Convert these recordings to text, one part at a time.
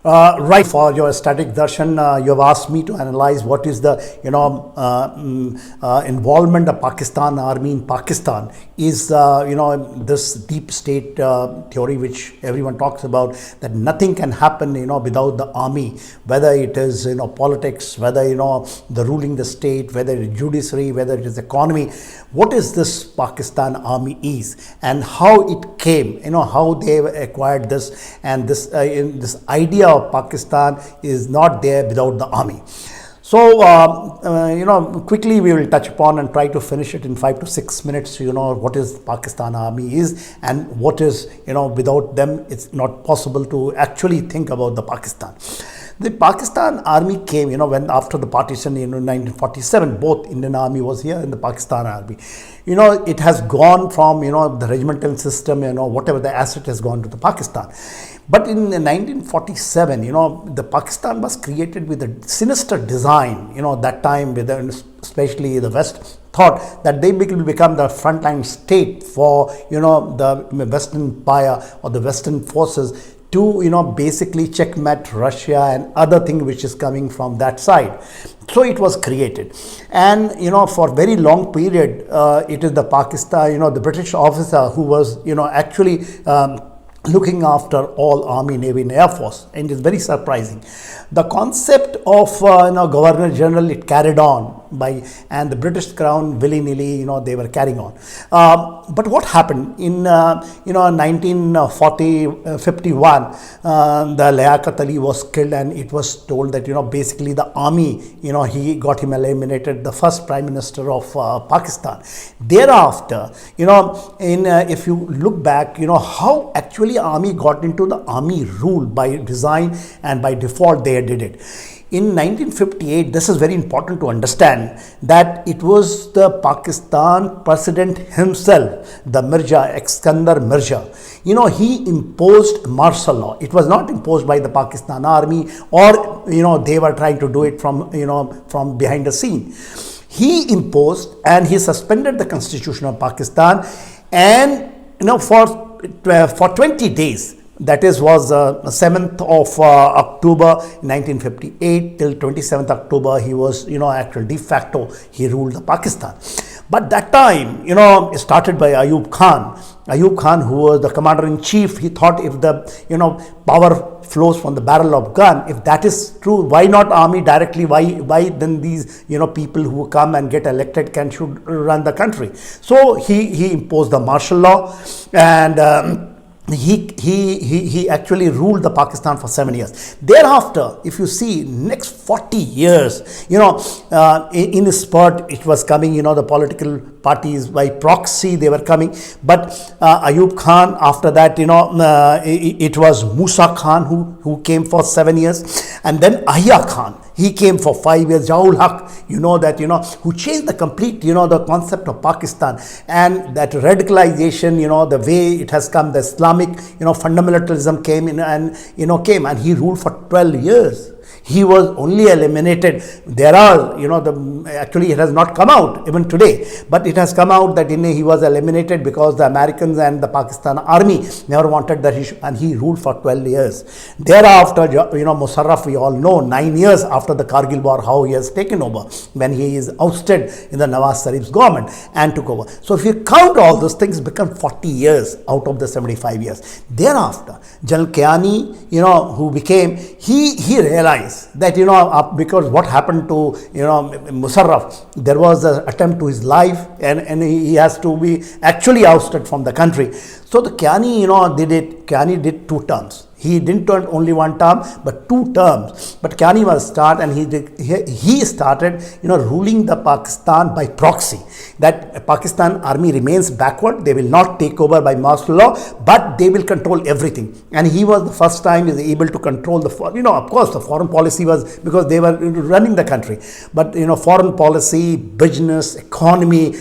Right, for your static darshan, you have asked me to analyze what is the involvement of Pakistan army in Pakistan is this deep state theory which everyone talks about, that nothing can happen without the army, whether it is politics, whether the ruling the state, whether it is judiciary, whether it is economy. What is this Pakistan army is and how it came, how they acquired this, and this idea of Pakistan is not there without the army. So, quickly we will touch upon and try to finish it in 5 to 6 minutes, what is Pakistan army is and what is, without them it's not possible to actually think about the Pakistan. The Pakistan army came, when after the partition in 1947, both Indian army was here and the Pakistan army. It has gone from, the regimental system, whatever the asset has gone to the Pakistan. But in 1947, the Pakistan was created with a sinister design, that time, with especially the West thought that they will become the frontline state for, the Western Empire or the Western forces to, basically checkmate Russia and other thing which is coming from that side. So it was created, and for very long period, it is the Pakistan, the British officer who was, actually looking after all army, navy and air force, and it's very surprising. The concept of governor general, it carried on and the British crown willy-nilly, they were carrying on. But what happened in 1951, the Liaquat Ali was killed, and it was told that basically the army, he got him eliminated, the first prime minister of Pakistan. Thereafter, if you look back, how actually army got into the army rule by design and by default they did it. In 1958, this is very important to understand that it was the Pakistan president himself, the Mirza, Iskandar Mirza. He imposed martial law. It was not imposed by the Pakistan army, or they were trying to do it from from behind the scene. He imposed and he suspended the constitution of Pakistan, and for 20 days. That was 7th of October 1958 till 27th October. He was, actually de facto, he ruled the Pakistan. But that time, it started by Ayub Khan. Ayub Khan, who was the commander-in-chief, he thought if the, power flows from the barrel of gun, if that is true, why not army directly? Why then these, people who come and get elected should run the country? So he imposed the martial law, and he actually ruled the Pakistan for 7 years. Thereafter, if you see next 40 years, in his spurt it was coming, the political parties by proxy they were coming. But Ayub Khan, after that, it was Musa Khan who came for 7 years, and then Ahya Khan. He came for 5 years. Jaul Haq, who changed the complete, the concept of Pakistan, and that radicalization, the way it has come, the Islamic, fundamentalism came in and, and he ruled for 12 years. He was only eliminated. There are, actually it has not come out even today, but it has come out that he was eliminated because the Americans and the Pakistan army never wanted that and he ruled for 12 years. Thereafter, Musharraf, we all know, 9 years after the Kargil war, how he has taken over when he is ousted in the Nawaz Sharif's government and took over. So if you count all those things, become 40 years out of the 75 years. Thereafter, General Kiani, who became, he realized that because what happened to Musharraf, there was an attempt to his life, and he has to be actually ousted from the country. So the Kiani did it. Kiani did 2 terms. He didn't turn only 1 term, but 2 terms. But Kiani was start, and he started, ruling the Pakistan by proxy. That Pakistan army remains backward. They will not take over by martial law, but they will control everything. And he was the first time is able to control the, of course, the foreign policy was because they were running the country. But foreign policy, business, economy,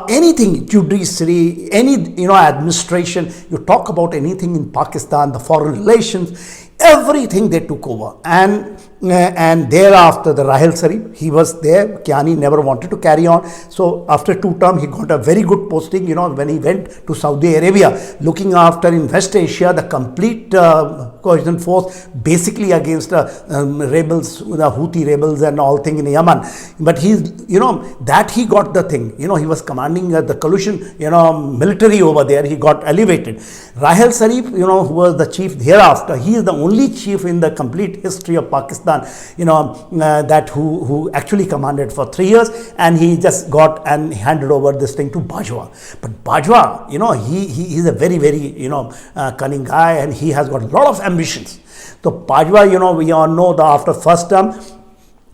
anything, judiciary, any administration. You talk about anything in Pakistan, the foreign relations, everything they took over. And and thereafter the Rahil Sarif, he was there. Kiani never wanted to carry on. So after 2 terms, he got a very good posting, when he went to Saudi Arabia, looking after in West Asia, the complete coalition force, basically against rebels, the Houthi rebels and all thing in Yemen. But that he got the thing, he was commanding the coalition, military over there, he got elevated. Rahil Sarif, who was the chief thereafter, he is the only chief in the complete history of Pakistan, that who actually commanded for 3 years, and he just got and handed over this thing to Bajwa. But Bajwa, he is a very, very, cunning guy, and he has got a lot of ambitions. So Bajwa, we all know that after first term,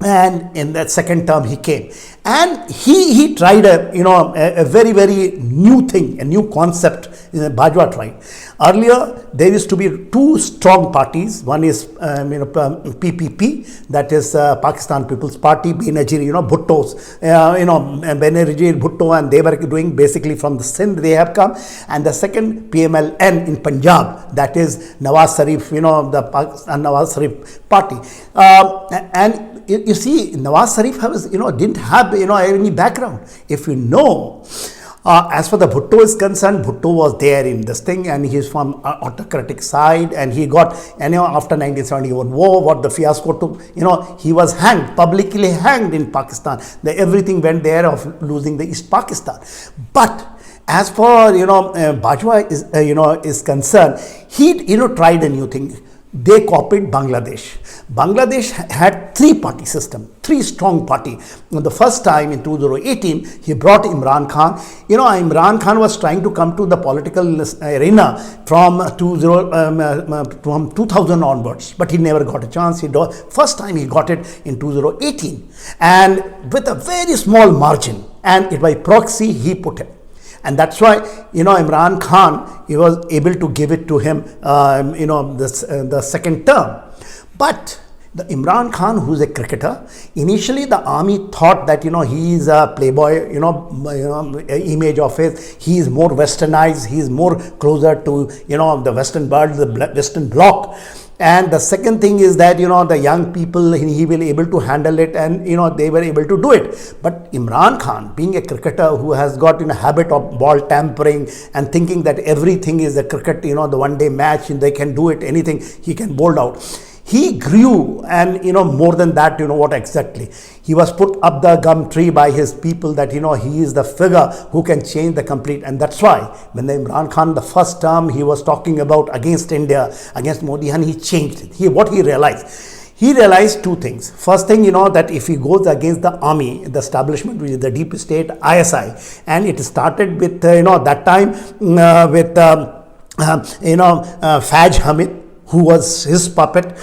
and in that second term he came, and he tried a very, very new thing, a new concept. Bajwa tried. Earlier there used to be two strong parties. One is PPP, that is Pakistan People's Party, Benazir, Bhutto's, Benazir Bhutto, and they were doing basically from the Sindh they have come. And the second, PMLN in Punjab, that is Nawaz Sharif, the Pakistan Nawaz Sharif party. And you see, Nawaz Sharif has, didn't have, any background. If you know, as for the Bhutto is concerned, Bhutto was there in this thing, and he is from autocratic side, and he got, after 1971 war, what the fiasco took, he was hanged, publicly hanged in Pakistan. Everything went there of losing the East Pakistan. But as for, Bajwa is concerned, he, tried a new thing. They copied Bangladesh. Bangladesh had three-party system, three strong party. The first time in 2018, he brought Imran Khan. Imran Khan was trying to come to the political arena from 2000 onwards, but he never got a chance. First time he got it in 2018, and with a very small margin, and by proxy he put it. And that's why, Imran Khan, he was able to give it to him, the second term. But the Imran Khan, who's a cricketer, initially the army thought that, he is a playboy, image of his, he is more westernized, he is more closer to, the Western world, the Western bloc. And the second thing is that, the young people, he will able to handle it, and, they were able to do it. But Imran Khan, being a cricketer who has got a habit of ball tampering and thinking that everything is a cricket, the one-day match, and they can do it, anything he can bowl out. He grew, and more than that, what exactly, he was put up the gum tree by his people that he is the figure who can change the complete. And that's why when the Imran Khan, the first term, he was talking about against India, against Modi, and he changed it. What he realized, two things. First thing, that if he goes against the army, the establishment, which is the deep state, ISI, and it started with that time with Faj Hamid, who was his puppet,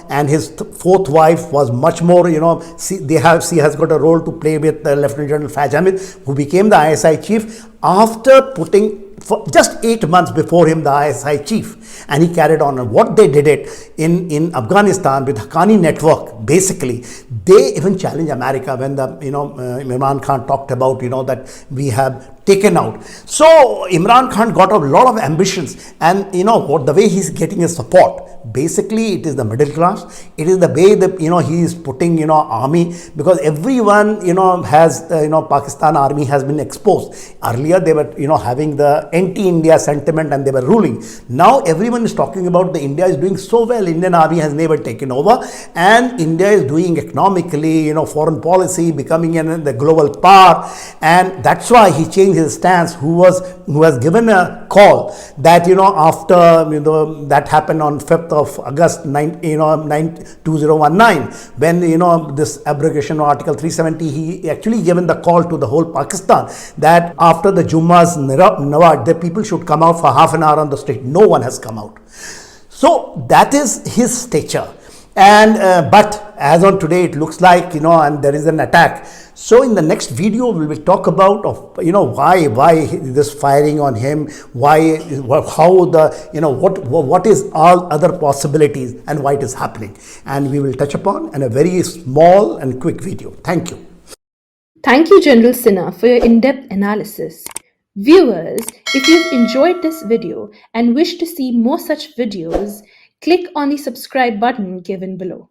and his fourth wife was much more, she has got a role to play with Lieutenant General Faj Hamid, who became the ISI chief after putting, for just 8 months before him, the ISI chief, and he carried on. And what they did it in Afghanistan with Haqqani network, basically, they even challenged America when the, Imran Khan talked about, that we have taken out. So Imran Khan got a lot of ambitions, and the way he's getting his support, basically it is the middle class, it is the way that he is putting army, because everyone has Pakistan army has been exposed. Earlier they were having the anti-India sentiment, and they were ruling. Now everyone is talking about the India is doing so well, Indian army has never taken over, and India is doing economically, foreign policy, becoming the global power. And that's why he changed his stance, who has given a call that after that happened on 5th of August 2019, when this abrogation of Article 370, he actually given the call to the whole Pakistan that after the Jumma's Nawaz, the people should come out for half an hour on the street. No one has come out. So that is his stature. And but as on today, it looks like and there is an attack. So in the next video, we will talk about why this firing on him, how the what is all other possibilities, and why it is happening, and we will touch upon in a very small and quick video. Thank you. Thank you, General Sinha, for your in-depth analysis. Viewers, if you've enjoyed this video and wish to see more such videos, click on the subscribe button given below.